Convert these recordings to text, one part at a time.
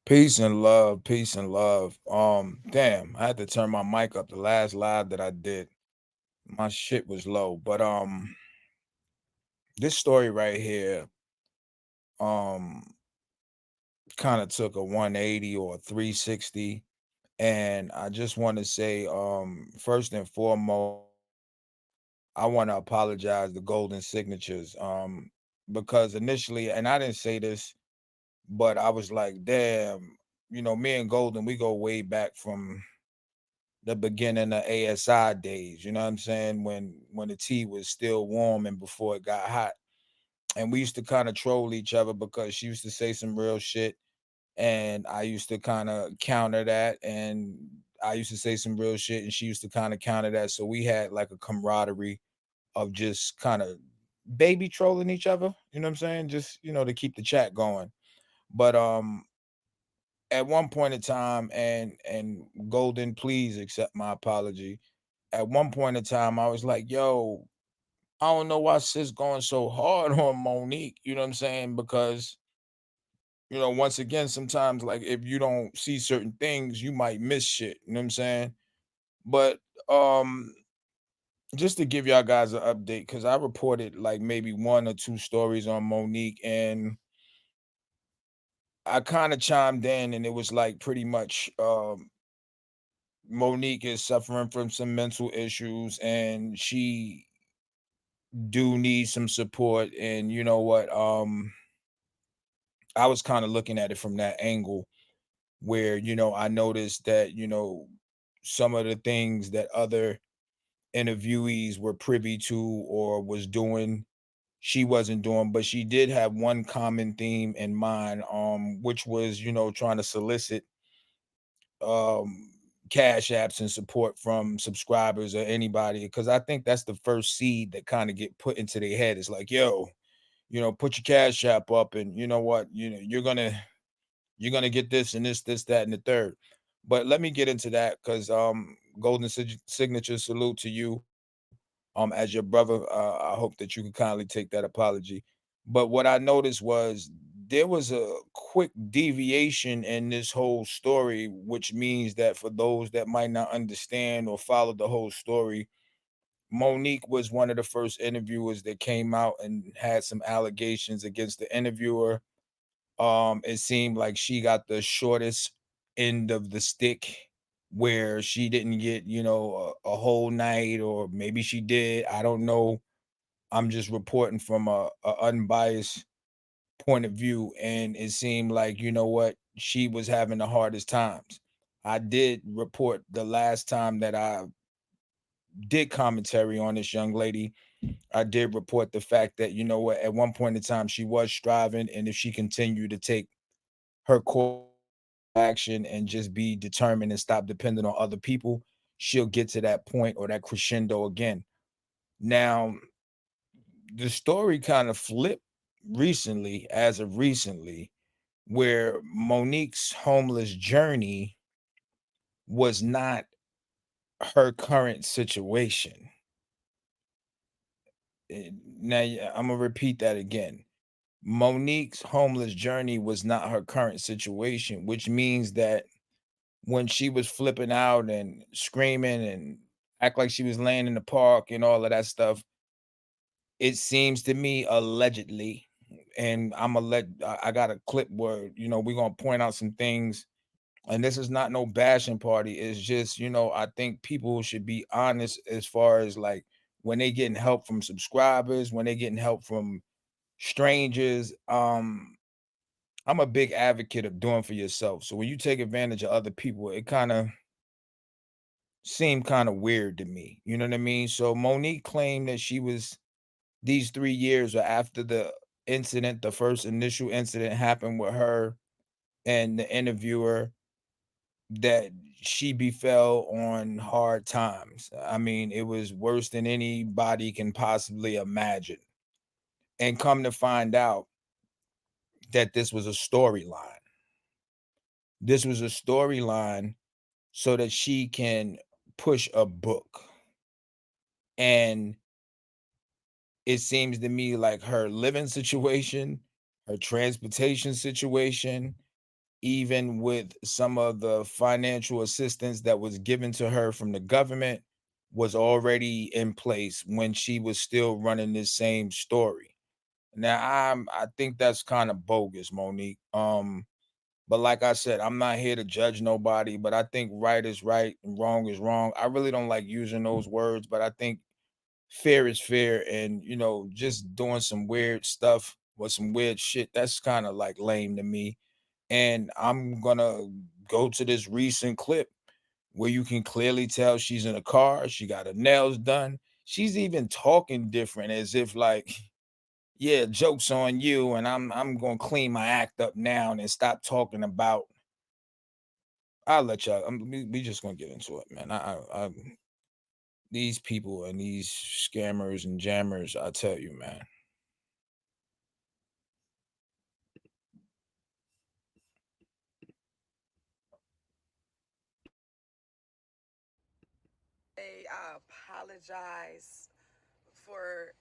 Peace and love, peace and love. Damn, I had to turn my mic up the last live that I did. My shit was low, but this story right here, um, kind of took a 180 or a 360, and I just want to say, first and foremost, I want to apologize to Golden Signatures, because initially, and I didn't say this, but I was like, damn, me and Golden, we go way back from the beginning of ASI days, you know what I'm saying? When the tea was still warm and before it got hot. And we used to kind of troll each other because she used to say some real shit and I used to kind of counter that, and I used to say some real shit and she used to kind of counter that. So we had like a camaraderie of just kind of baby trolling each other, you know what I'm saying? Just, to keep the chat going. But at one point in time, and Golden, please accept my apology. At one point in time, I was like, yo, I don't know why sis going so hard on Monique. You know what I'm saying? Because, once again, sometimes like if you don't see certain things, you might miss shit. You know what I'm saying? But um just to give y'all guys an update, because I reported like maybe one or two stories on Monique, and I kind of chimed in, and it was like pretty much Monique is suffering from some mental issues and she do need some support. And you know what? I was kind of looking at it from that angle where, I noticed that, some of the things that other interviewees were privy to or was doing, she wasn't doing, but she did have one common theme in mind, which was, trying to solicit um cash apps and support from subscribers or anybody, because I think that's the first seed that kind of get put into their head. It's like, yo, put your cash app up, and you know what, you're gonna get this and this, that, and the third. But let me get into that because Golden Signature, salute to you. As your brother, I hope that you can kindly take that apology. But what I noticed was there was a quick deviation in this whole story, which means that for those that might not understand or follow the whole story, Monique was one of the first interviewers that came out and had some allegations against the interviewer. It seemed like she got the shortest end of the stick, where she didn't get, a whole night, or maybe she did. I don't know. I'm just reporting from a unbiased point of view, and it seemed like, you know what, she was having the hardest times. I did report the last time that I did commentary on this young lady. I did report the fact that, you know what, at one point in time she was striving, and if she continued to take her course of action and just be determined and stop depending on other people, she'll get to that point or that crescendo again. Now, the story kind of flipped recently, as of recently, where Monique's homeless journey was not her current situation. Now, yeah, I'm gonna repeat that again. Monique's homeless journey was not her current situation, which means that when she was flipping out and screaming and act like she was laying in the park and all of that stuff, it seems to me allegedly, and I got a clip where, we're gonna point out some things, and this is not no bashing party. It's just, I think people should be honest as far as like when they getting help from subscribers, when they getting help from strangers. I'm a big advocate of doing for yourself. So when you take advantage of other people, it kind of seemed kind of weird to me. You know what I mean? So Monique claimed that she was these 3 years or after the incident, the first initial incident happened with her and the interviewer, that she befell on hard times. I mean, it was worse than anybody can possibly imagine. And come to find out that this was a storyline. This was a storyline so that she can push a book. And it seems to me like her living situation, her transportation situation, even with some of the financial assistance that was given to her from the government, was already in place when she was still running this same story. Now I think that's kind of bogus, Monique. But like I said, I'm not here to judge nobody, but I think right is right and wrong is wrong. I really don't like using those words, but I think fair is fair. And, just doing some weird stuff or some weird shit, that's kind of like lame to me. And I'm gonna go to this recent clip where you can clearly tell she's in a car, she got her nails done. She's even talking different as if like, yeah, joke's on you, and I'm gonna clean my act up now and stop talking about. I'll let y'all. We just gonna get into it, man. These people and these scammers and jammers, I tell you, man. Hey, I apologize for,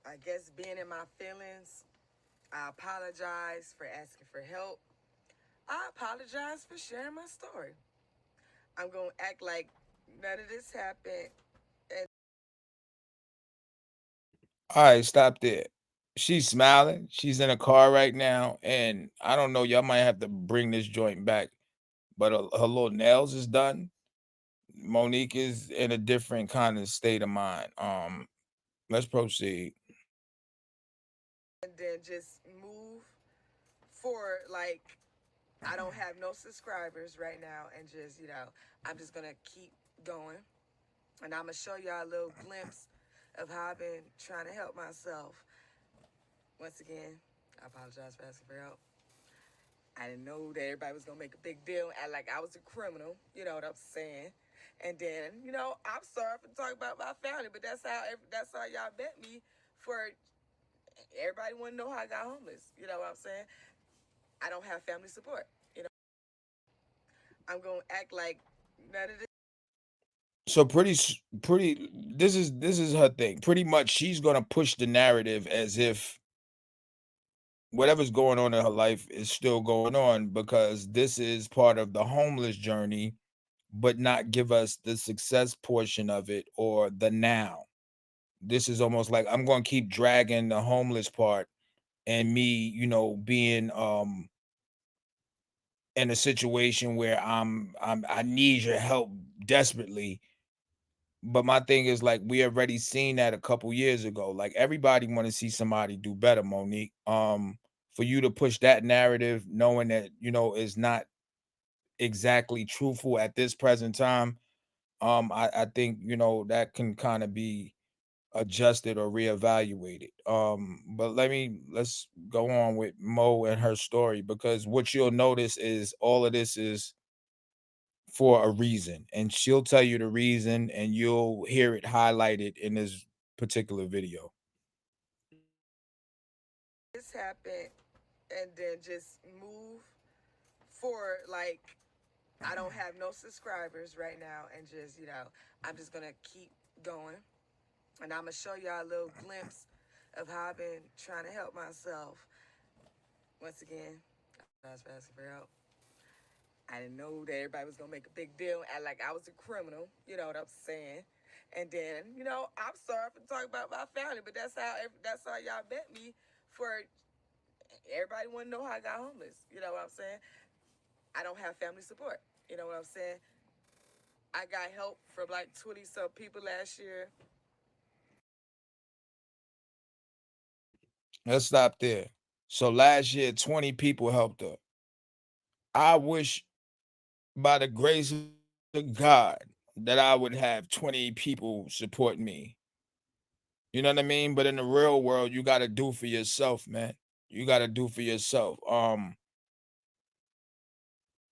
I guess, being in my feelings. I apologize for asking for help. I apologize for sharing my story. I'm going to act like none of this happened. And All right, stop there. She's smiling. She's in a car right now, and I don't know. Y'all might have to bring this joint back, but her little nails is done. Monique is in a different kind of state of mind. Let's proceed. then just move for like, I don't have no subscribers right now. And just, I'm just going to keep going. And I'm going to show y'all a little glimpse of how I've been trying to help myself. Once again, I apologize for asking for help. I didn't know that everybody was gonna make a big deal and like I was a criminal. You know what I'm saying? And then, I'm sorry for talking about my family, but that's how y'all met me. For everybody want to know how I got homeless. You know what I'm saying? I don't have family support. I'm gonna act like none of this. So pretty. This is her thing. Pretty much, she's gonna push the narrative as if whatever's going on in her life is still going on because this is part of the homeless journey, but not give us the success portion of it or the now. This is almost like I'm going to keep dragging the homeless part and me, being in a situation where I need your help desperately. But my thing is like we already seen that a couple years ago. Like everybody want to see somebody do better, Monique. For you to push that narrative, knowing that is not exactly truthful at this present time, I think that can kind of be adjusted or reevaluated. But let's go on with Mo and her story because what you'll notice is all of this is for a reason, and she'll tell you the reason, and you'll hear it highlighted in this particular video. This happened, and then just move for like, I don't have no subscribers right now, and just, I'm just gonna keep going. And I'm gonna show y'all a little glimpse of how I've been trying to help myself. Once again, I apologize for asking for help. I didn't know that everybody was gonna make a big deal and like I was a criminal. You know what I'm saying? And then, I'm sorry for talking about my family, but that's how y'all met me. For everybody want to know how I got homeless. You know what I'm saying? I don't have family support. You know what I'm saying? I got help from like 20 some people last year. Let's stop there. So last year, 20 people helped her. I wish by the grace of God that I would have 20 people support me. You know what I mean? But in the real world, you got to do for yourself, man. You got to do for yourself.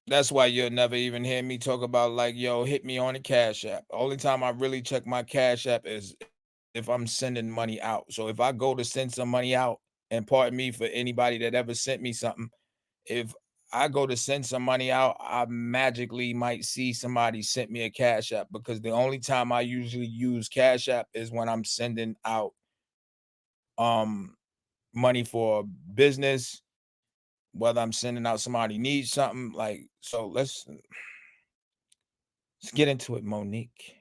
That's why you'll never even hear me talk about like, yo, hit me on the Cash App. Only time I really check my Cash App is if I'm sending money out. So if I go to send some money out, and pardon me for anybody that ever sent me something, if I go to send some money out, I magically might see somebody sent me a Cash App because the only time I usually use Cash App is when I'm sending out um money for business whether I'm sending out somebody needs something. Like, so let's get into it, Monique.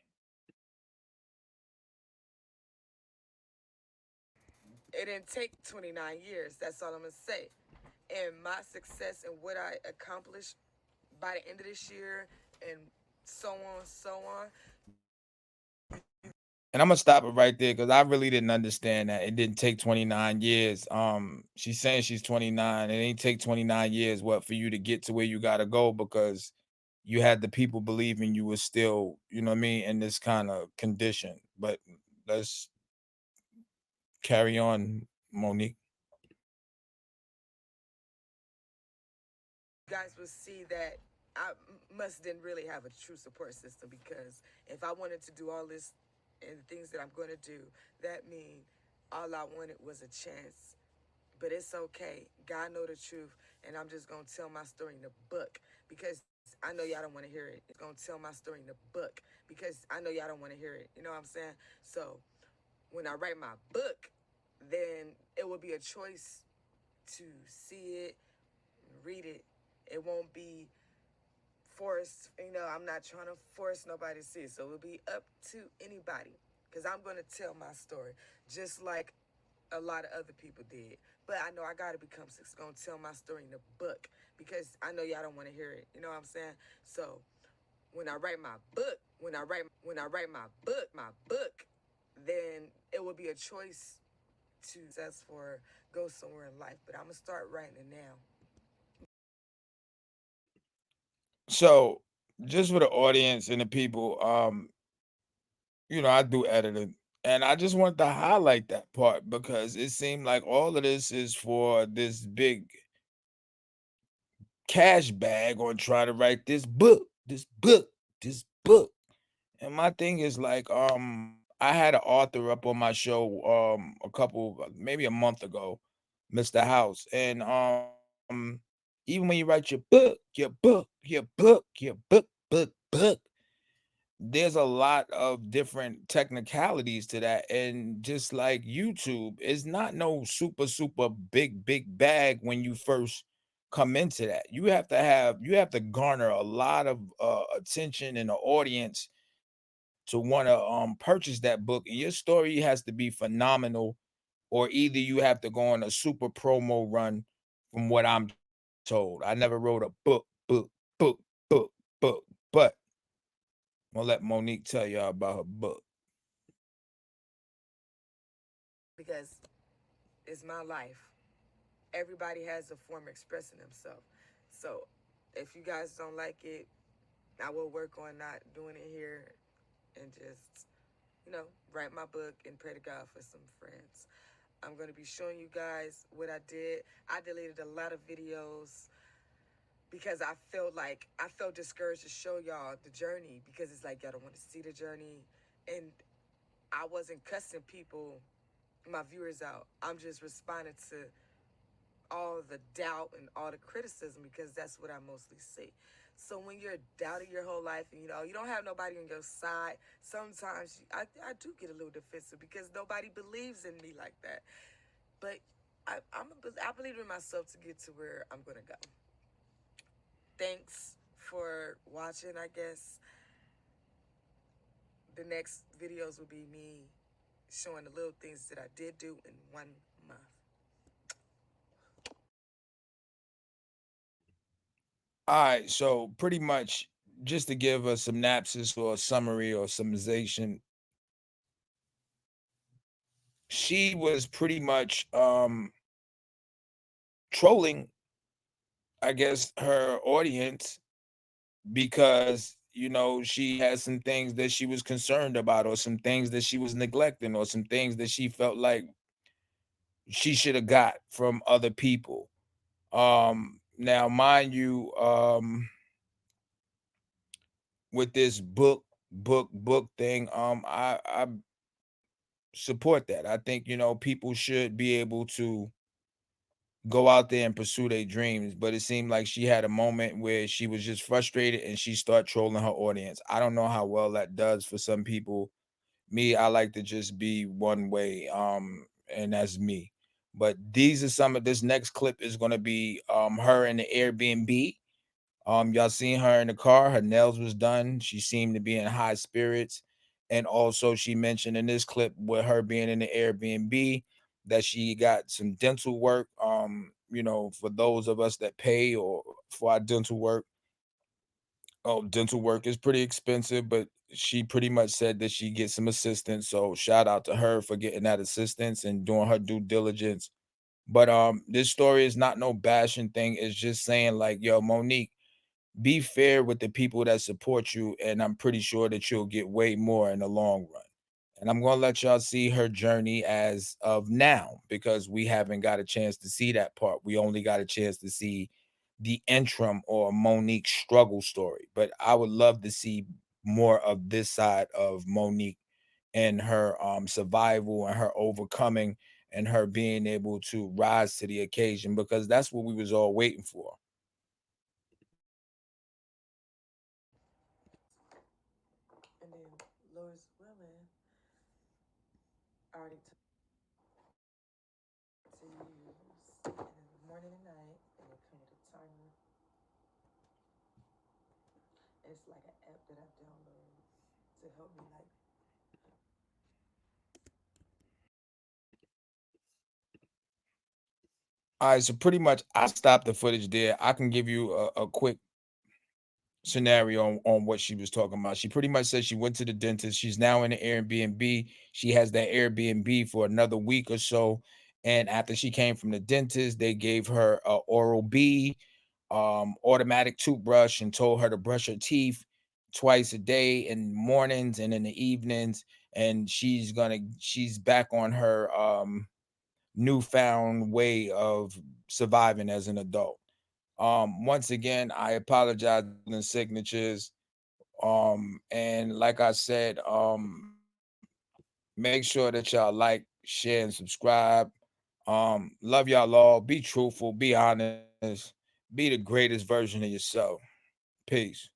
It didn't take 29 years. That's all I'm gonna say. And my success and what I accomplished by the end of this year, and so on. And I'm gonna stop it right there because I really didn't understand that. It didn't take 29 years. She's saying she's 29. It ain't take 29 years, what, for you to get to where you gotta go because you had the people believing you was still, you know what I mean, in this kind of condition. But let's carry on, Monique. You guys will see that I must didn't really have a true support system, because if I wanted to do all this and the things that I'm going to do, that mean all I wanted was a chance. But it's okay. God know the truth, and I'm just gonna tell my story in the book, because I know y'all don't want to hear it. It's gonna tell my story in the book because I know y'all don't want to hear it. You know what I'm saying? So when I write my book, then it will be a choice to see it, read it. It won't be forced. I'm not trying to force nobody to see it. So it'll be up to anybody, because I'm going to tell my story just like a lot of other people did. But I know I got to become going to tell my story in the book, because I know y'all don't want to hear it. You know what I'm saying? So when I write my book, my book, then it will be a choice to success for go somewhere in life. But I'm gonna start writing it now. So just for the audience and the people, I do editing. And I just want to highlight that part because it seemed like all of this is for this big cash bag on trying to write this book. And my thing is like, I had an author up on my show a couple maybe a month ago, Mr. House. And even when you write your book, there's a lot of different technicalities to that. And just like YouTube, it's not no super big bag when you first come into that. You have to garner a lot of attention in the audience to want to purchase that book, and your story has to be phenomenal, or either you have to go on a super promo run, from what I'm told. I never wrote a book, but I'm gonna let Monique tell y'all about her book. Because it's my life. Everybody has a form of expressing themselves. So if you guys don't like it, I will work on not doing it here, and just, write my book and pray to God for some friends. I'm going to be showing you guys what I did. I deleted a lot of videos because I felt discouraged to show y'all the journey, because it's like y'all don't want to see the journey. And I wasn't cussing people, my viewers, out. I'm just responding to all the doubt and all the criticism, because that's what I mostly see. So when you're doubting your whole life, and you don't have nobody on your side, sometimes I do get a little defensive because nobody believes in me like that. But I believe in myself to get to where I'm gonna go. Thanks for watching. I guess the next videos will be me showing the little things that I did do in 1 month. All right, so pretty much just to give a synopsis or a summary or summarization, she was pretty much trolling, I guess, her audience because she had some things that she was concerned about, or some things that she was neglecting, or some things that she felt like she should have got from other people. Now mind you, with this book thing, I support that. I think people should be able to go out there and pursue their dreams, but it seemed like she had a moment where she was just frustrated and she started trolling her audience. I don't know how well that does for some people. Me, I like to just be one way, and that's me. But these are some of this next clip is gonna be her in the Airbnb. Y'all seen her in the car, her nails was done. She seemed to be in high spirits. And also she mentioned in this clip with her being in the Airbnb that she got some dental work. For those of us that pay or for our dental work, oh, dental work is pretty expensive, but she pretty much said that she gets some assistance. So shout out to her for getting that assistance and doing her due diligence. But this story is not no bashing thing. It's just saying like, yo, Monique, be fair with the people that support you, and I'm pretty sure that you'll get way more in the long run. And I'm gonna let y'all see her journey as of now because we haven't got a chance to see that part. We only got a chance to see the interim or Monique's struggle story. But I would love to see more of this side of Monique and her survival and her overcoming and her being able to rise to the occasion because that's what we was all waiting for. And then Lord's willing, I already took to use in the morning and night, and it come with a timer. And it's like an app that I download to help me like. All right, so pretty much I stopped the footage there. I can give you a quick scenario on what she was talking about. She pretty much said she went to the dentist. She's now in an Airbnb. She has that Airbnb for another week or so. And after she came from the dentist, they gave her a Oral B automatic toothbrush and told her to brush her teeth twice a day in mornings and in the evenings. And she's back on her newfound way of surviving as an adult. Once again, I apologize for the signatures. And like I said, make sure that y'all like, share, and subscribe. Love y'all all. Be truthful, be honest, be the greatest version of yourself. Peace.